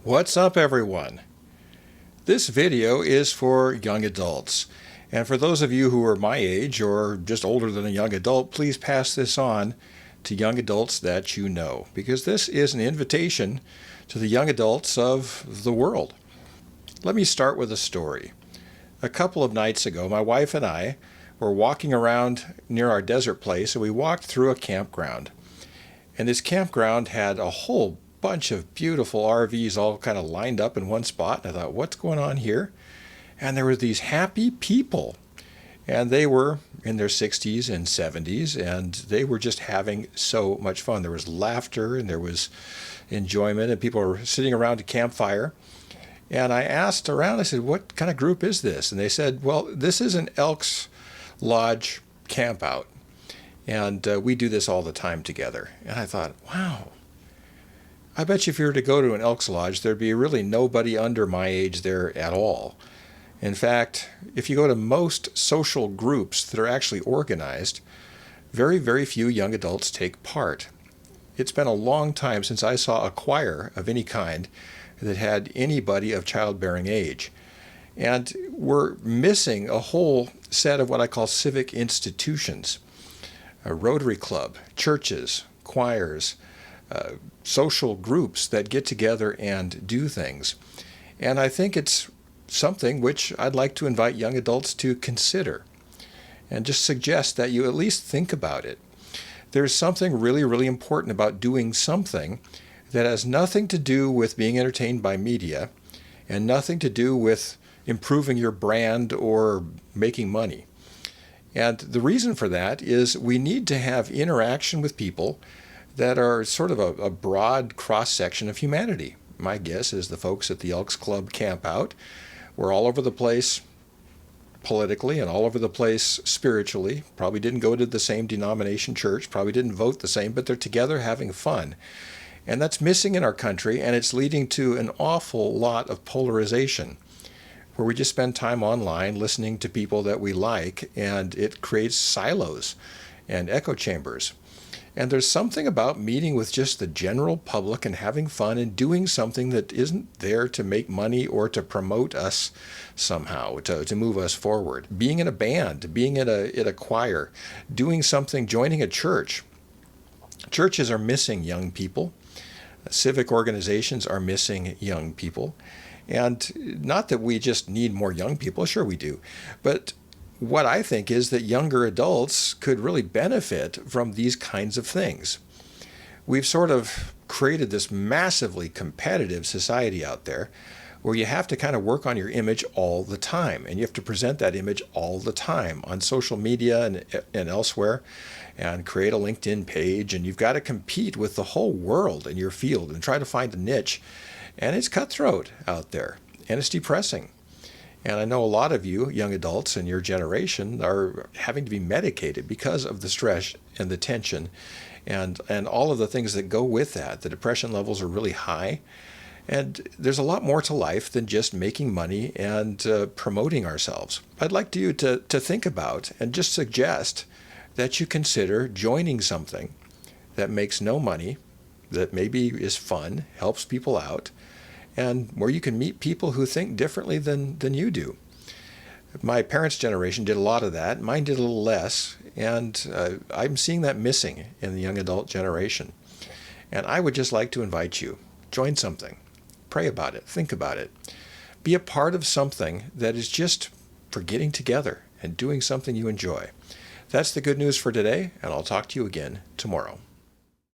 What's up, everyone? This video is for young adults. And for those of you who are my age or just older than a young adult, please pass this on to young adults that you know, because this is an invitation to the young adults of the world. Let me start with a story. A couple of nights ago, my wife and I were walking around near our desert place, and we walked through a campground. And this campground had a whole bunch of beautiful RVs all kind of lined up in one spot. And I thought, what's going on here? And there were these happy people. And they were in their 60s and 70s, and they were just having so much fun. There was laughter and there was enjoyment, and people were sitting around a campfire. And I asked around, I said, what kind of group is this? And they said, well, this is an Elks Lodge camp out. And we do this all the time together. And I thought, wow. I bet you if you were to go to an Elks Lodge, there'd be really nobody under my age there at all. In fact, if you go to most social groups that are actually organized, very, very few young adults take part. It's been a long time since I saw a choir of any kind that had anybody of childbearing age. And we're missing a whole set of what I call civic institutions. A Rotary Club, churches, choirs, social groups that get together and do things. And I think it's something which I'd like to invite young adults to consider and just suggest that you at least think about it. There's something really, really important about doing something that has nothing to do with being entertained by media and nothing to do with improving your brand or making money. And the reason for that is we need to have interaction with people that are sort of a broad cross-section of humanity. My guess is the folks at the Elks Club camp out were all over the place politically and all over the place spiritually, probably didn't go to the same denomination church, probably didn't vote the same, but they're together having fun. And that's missing in our country, and it's leading to an awful lot of polarization, where we just spend time online listening to people that we like, and it creates silos and echo chambers. And there's something about meeting with just the general public and having fun and doing something that isn't there to make money or to promote us somehow, to move us forward. Being in a band, being in a choir, doing something, joining a church. Churches are missing young people. Civic organizations are missing young people. And not that we just need more young people, sure we do, but what I think is that younger adults could really benefit from these kinds of things. We've sort of created this massively competitive society out there where you have to kind of work on your image all the time, and you have to present that image all the time on social media and elsewhere, and create a LinkedIn page, and you've got to compete with the whole world in your field and try to find a niche. And it's cutthroat out there, and it's depressing. And I know a lot of you, young adults in your generation, are having to be medicated because of the stress and the tension and all of the things that go with that. The depression levels are really high. And there's a lot more to life than just making money and promoting ourselves. I'd like you to think about and just suggest that you consider joining something that makes no money, that maybe is fun, helps people out, and where you can meet people who think differently than you do. My parents' generation did a lot of that. Mine did a little less, and I'm seeing that missing in the young adult generation. And I would just like to invite you, join something, pray about it, think about it. Be a part of something that is just for getting together and doing something you enjoy. That's the good news for today, and I'll talk to you again tomorrow.